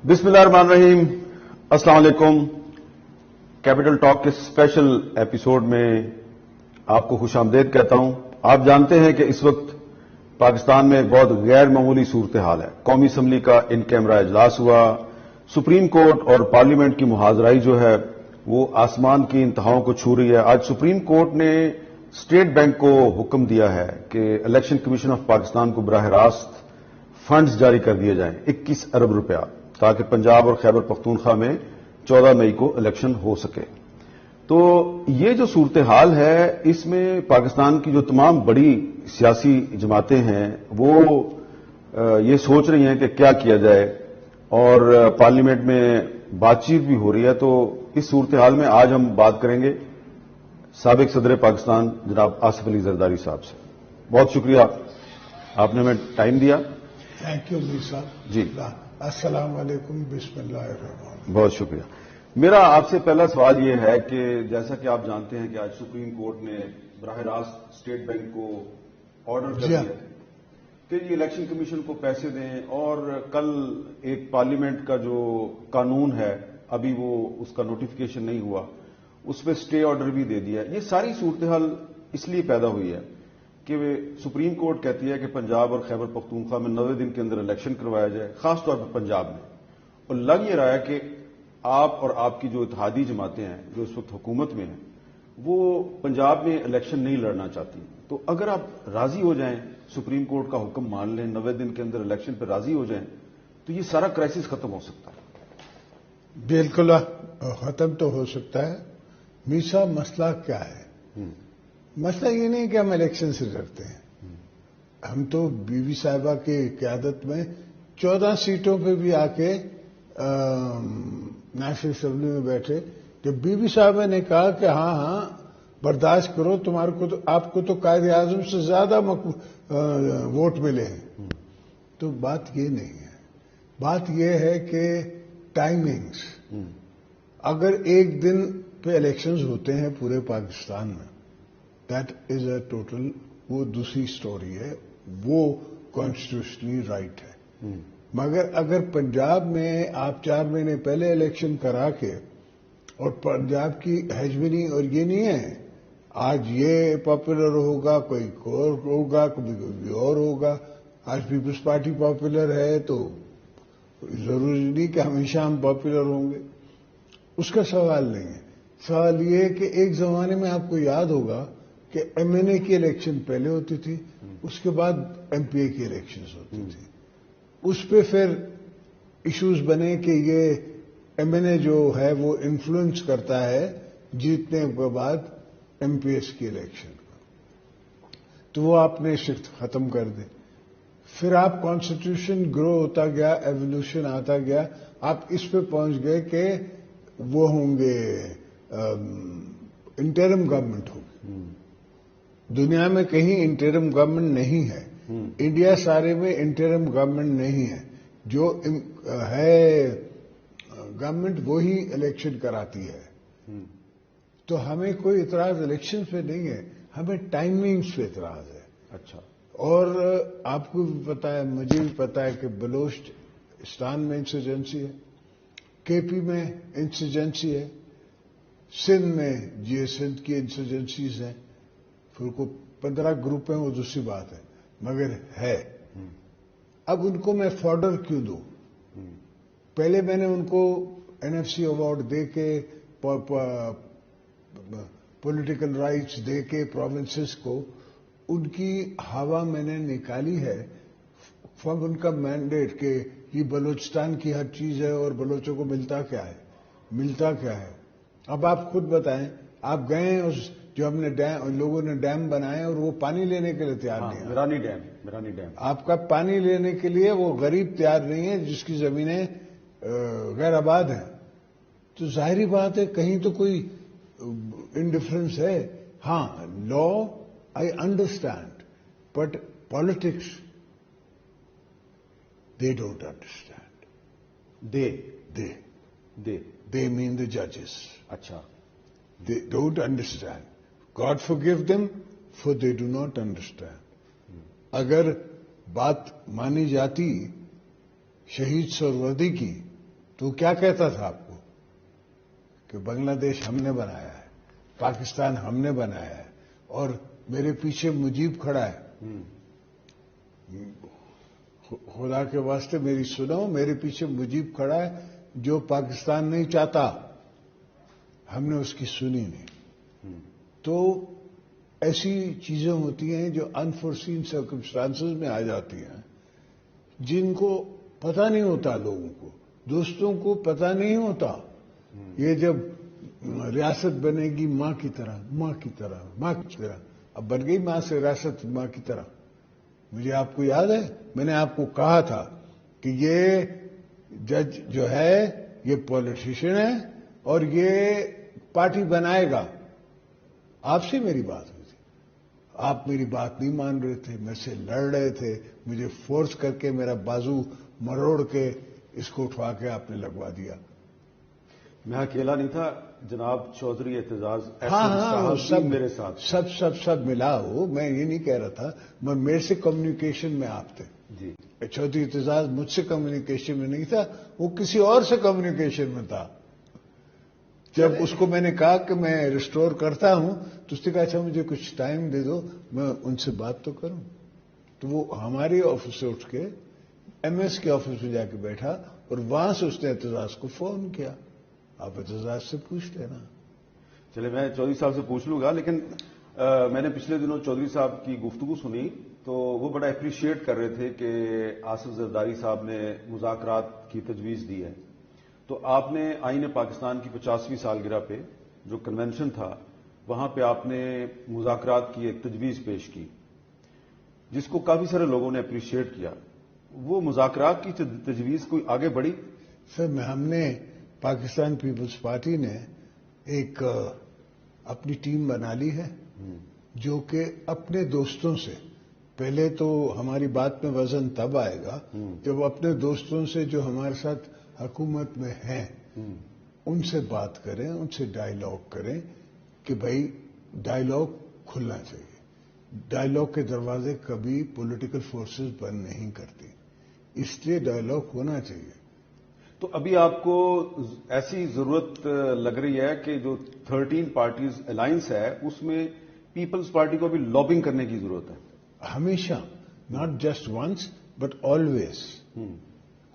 بسم اللہ الرحمن الرحیم. السلام علیکم. کیپٹل ٹاک کے اسپیشل ایپیسوڈ میں آپ کو خوش آمدید کہتا ہوں. آپ جانتے ہیں کہ اس وقت پاکستان میں ایک بہت غیر معمولی صورتحال ہے. قومی اسمبلی کا ان کیمرہ اجلاس ہوا. سپریم کورٹ اور پارلیمنٹ کی محاذرائی جو ہے وہ آسمان کی انتہاؤں کو چھو رہی ہے. آج سپریم کورٹ نے اسٹیٹ بینک کو حکم دیا ہے کہ الیکشن کمیشن آف پاکستان کو براہ راست فنڈز جاری کر دیے جائیں 21 ارب روپیہ تاکہ پنجاب اور خیبر پختونخوا میں 14 مئی کو الیکشن ہو سکے. تو یہ جو صورتحال ہے اس میں پاکستان کی جو تمام بڑی سیاسی جماعتیں ہیں وہ یہ سوچ رہی ہیں کہ کیا کیا جائے اور پارلیمنٹ میں بات چیت بھی ہو رہی ہے. تو اس صورتحال میں آج ہم بات کریں گے سابق صدر پاکستان جناب آصف علی زرداری صاحب سے. بہت شکریہ آپ نے ہمیں ٹائم دیا. تھینک یو میر صاحب. جی السلام علیکم. بسم اللہ الرحمن الرحیم. بہت شکریہ. میرا آپ سے پہلا سوال یہ ہے کہ جیسا کہ آپ جانتے ہیں کہ آج سپریم کورٹ نے براہ راست اسٹیٹ بینک کو آرڈر کر دیا کہ یہ الیکشن کمیشن کو پیسے دیں اور کل ایک پارلیمنٹ کا جو قانون ہے ابھی وہ اس کا نوٹیفیکیشن نہیں ہوا اس پہ اسٹے آرڈر بھی دے دیا. یہ ساری صورتحال اس لیے پیدا ہوئی ہے کہ سپریم کورٹ کہتی ہے کہ پنجاب اور خیبر پختونخوا میں 90 دن کے اندر الیکشن کروایا جائے, خاص طور پر پنجاب میں. اور لگ یہ رہا ہے کہ آپ اور آپ کی جو اتحادی جماعتیں ہیں جو اس وقت حکومت میں ہیں وہ پنجاب میں الیکشن نہیں لڑنا چاہتی. تو اگر آپ راضی ہو جائیں, سپریم کورٹ کا حکم مان لیں, 90 دن کے اندر الیکشن پہ راضی ہو جائیں تو یہ سارا کرائسس ختم ہو سکتا ہے. بالکل ختم تو ہو سکتا ہے. میر صاحب مسئلہ کیا ہے؟ مسئلہ یہ نہیں کہ ہم الیکشن سے ڈرتے ہیں. ہم تو بی بی صاحبہ کی قیادت میں 14 سیٹوں پہ بھی آ کے نیشنل اسمبلی میں بیٹھے. جب بی بی صاحبہ نے کہا کہ ہاں برداشت کرو, تمہارے کو تو آپ کو تو قائد اعظم سے زیادہ ووٹ ملے ہیں, تو بات یہ نہیں ہے. بات یہ ہے کہ ٹائمنگز. اگر ایک دن پہ الیکشنز ہوتے ہیں پورے پاکستان میں دیٹ از اے ٹوٹل وہ دوسری سٹوری ہے, وہ کانسٹیٹیوشنلی رائٹ ہے. مگر اگر پنجاب میں آپ 4 مہینے پہلے الیکشن کرا کے اور پنجاب کی ہیجمنی اور یہ نہیں ہے آج یہ پاپولر ہوگا کوئی اور ہوگا کوئی اور ہوگا. آج پیپلز پارٹی پاپولر ہے تو ضروری نہیں کہ ہمیشہ ہم پاپولر ہوں گے. اس کا سوال نہیں ہے. سوال یہ ہے کہ ایک زمانے میں آپ کو یاد ہوگا کہ ایم این اے کی الیکشن پہلے ہوتی تھی, اس کے بعد ایم پی اے کی الیکشنز ہوتی تھی. اس پہ پھر ایشوز بنے کہ یہ ایم این اے جو ہے وہ انفلوئنس کرتا ہے جیتنے کے بعد ایم پی ایس کی الیکشن کو, تو وہ آپ نے شفٹ ختم کر دے. پھر آپ کانسٹیٹیوشن گرو ہوتا گیا, ایولیوشن آتا گیا, آپ اس پہ پہنچ گئے کہ وہ ہوں گے انٹرم گورنمنٹ ہوگی. دنیا میں کہیں انٹرم گورنمنٹ نہیں ہے. انڈیا سارے میں انٹرم گورنمنٹ نہیں ہے. جو ہے گورنمنٹ وہی الیکشن کراتی ہے. تو ہمیں کوئی اعتراض الیکشن پہ نہیں ہے, ہمیں ٹائمنگز پہ اعتراض ہے. اچھا. اور آپ کو بھی پتا ہے, مجھے بھی پتا ہے کہ بلوچستان میں انسرجنسی ہے, کے پی میں انسرجنسی ہے, سندھ میں سندھ کی انسرجنسیز ہیں. پھر کو 15 گروپ ہیں وہ دوسری بات ہے, مگر ہے. اب ان کو میں فارڈر کیوں دوں؟ پہلے میں نے ان کو این ایف سی ایوارڈ دے کے پولیٹیکل رائٹس دے کے پروونسز کو ان کی ہوا میں نے نکالی ہے فرام ان کا مینڈیٹ کہ یہ بلوچستان کی ہر چیز ہے اور بلوچوں کو ملتا کیا ہے. اب آپ خود بتائیں, آپ گئے ہیں اس جو ہم نے لوگوں نے ڈیم بنائے اور وہ پانی لینے کے لیے تیار نہیں ہے. میرانی ڈیم آپ کا پانی لینے کے لیے وہ غریب تیار نہیں ہے جس کی زمینیں غیر آباد ہیں. تو ظاہری بات ہے کہیں تو کوئی انڈیفرنس ہے. ہاں لا I understand, but politics they don't understand. They mean the judges. اچھا. They don't understand. God forgive them for they do not understand. اگر بات مانی جاتی شہید سہروردی کی تو کیا کہتا تھا آپ کو کہ بنگلہ دیش ہم نے بنایا ہے، پاکستان ہم نے بنایا ہے، اور میرے پیچھے مجیب کھڑا ہے. خدا کے واسطے میری سنو، میرے پیچھے مجیب کھڑا ہے جو پاکستان نہیں چاہتا. ہم نے اس کی سنی نہیں. تو ایسی چیزیں ہوتی ہیں جو انفورسین سرکمسٹانسز میں آ جاتی ہیں، جن کو پتہ نہیں ہوتا، لوگوں کو، دوستوں کو پتہ نہیں ہوتا. یہ جب ریاست بنے گی ماں کی طرح، ماں کی طرح، ماں کی طرح، اب بن گئی ماں سے ریاست ماں کی طرح. مجھے آپ کو یاد ہے میں نے آپ کو کہا تھا کہ یہ جج جو ہے یہ پولیٹیشین ہے اور یہ پارٹی بنائے گا. آپ سے میری بات ہوئی تھی، آپ میری بات نہیں مان رہے تھے، میں سے لڑ رہے تھے، مجھے فورس کر کے میرا بازو مروڑ کے اس کو اٹھوا کے آپ نے لگوا دیا. میں اکیلا نہیں تھا جناب چودھری اعتزاز ہاں سب میرے ساتھ سب ملا ہو. میں یہ نہیں کہہ رہا تھا، میرے سے کمیونیکیشن میں آپ تھے. جی چودھری اعتزاز مجھ سے کمیونیکیشن میں نہیں تھا، وہ کسی اور سے کمیونیکیشن میں تھا. جب اس کو میں نے کہا کہ میں ریسٹور کرتا ہوں تو اس نے کہا اچھا مجھے کچھ ٹائم دے دو میں ان سے بات تو کروں. تو وہ ہماری آفس سے اٹھ کے ایم ایس کے آفس میں جا کے بیٹھا اور وہاں سے اس نے اعتزاز کو فون کیا. آپ اعتزاز سے پوچھ لینا. چلے میں چودھری صاحب سے پوچھ لوں گا، لیکن میں نے پچھلے دنوں چودھری صاحب کی گفتگو سنی تو وہ بڑا اپریشیٹ کر رہے تھے کہ آصف زرداری صاحب نے مذاکرات کی تجویز دی ہے. تو آپ نے آئین پاکستان کی 50ویں سالگرہ پہ جو کنونشن تھا وہاں پہ آپ نے مذاکرات کی ایک تجویز پیش کی جس کو کافی سارے لوگوں نے اپریشیٹ کیا. وہ مذاکرات کی تجویز کوئی آگے بڑھی؟ سر ہم نے پاکستان پیپلز پارٹی نے ایک اپنی ٹیم بنا لی ہے جو کہ اپنے دوستوں سے، پہلے تو ہماری بات میں وزن تب آئے گا جب اپنے دوستوں سے جو ہمارے ساتھ حکومت میں ہیں ان سے بات کریں، ان سے ڈائیلاگ کریں کہ بھائی ڈائیلاگ کھلنا چاہیے. ڈائیلاگ کے دروازے کبھی پولیٹیکل فورسز بند نہیں کرتی، اس لیے ڈائیلاگ ہونا چاہیے. تو ابھی آپ کو ایسی ضرورت لگ رہی ہے کہ جو 13 پارٹیز الائنس ہے اس میں پیپلز پارٹی کو ابھی لابنگ کرنے کی ضرورت ہے؟ ہمیشہ، not just once but always.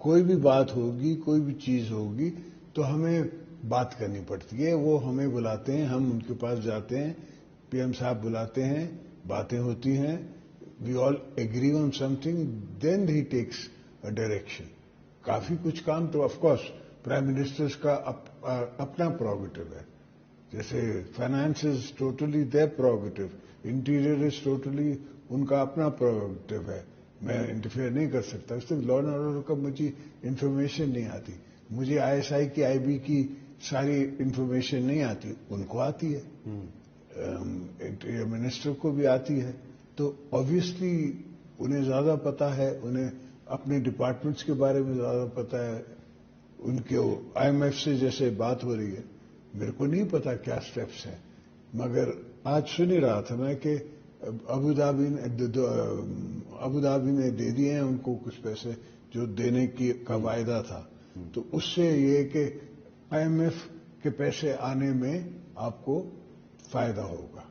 کوئی بھی بات ہوگی، کوئی بھی چیز ہوگی تو ہمیں بات کرنی پڑتی ہے. وہ ہمیں بلاتے ہیں، ہم ان کے پاس جاتے ہیں، پی ایم صاحب بلاتے ہیں، باتیں ہوتی ہیں، we all agree on something, then he takes a direction. کافی کچھ کام تو آف کورس پرائم منسٹرز کا اپنا پروگیٹو ہے. جیسے finance is totally their prerogative, interior is totally ان کا اپنا پروگیٹو ہے. میں انٹرفیئر نہیں کر سکتا. اس لیے لا اینڈ آرڈر کا مجھے انفارمیشن نہیں آتی، مجھے آئی ایس آئی کی، آئی بی کی ساری انفارمیشن نہیں آتی، ان کو آتی ہے، انٹیریئر منسٹر کو بھی آتی ہے. تو آبویسلی انہیں زیادہ پتا ہے، انہیں اپنے ڈپارٹمنٹس کے بارے میں زیادہ پتا ہے. ان کے آئی ایم ایف سے جیسے بات ہو رہی ہے، میرے کو نہیں پتا کیا سٹیپس ہیں، مگر آج سن ہی رہا تھا میں کہ ابودھابی نے دے دیے ہیں ان کو کچھ پیسے جو دینے کا وعدہ تھا. تو اس سے یہ کہ آئی ایم ایف کے پیسے آنے میں آپ کو فائدہ ہوگا.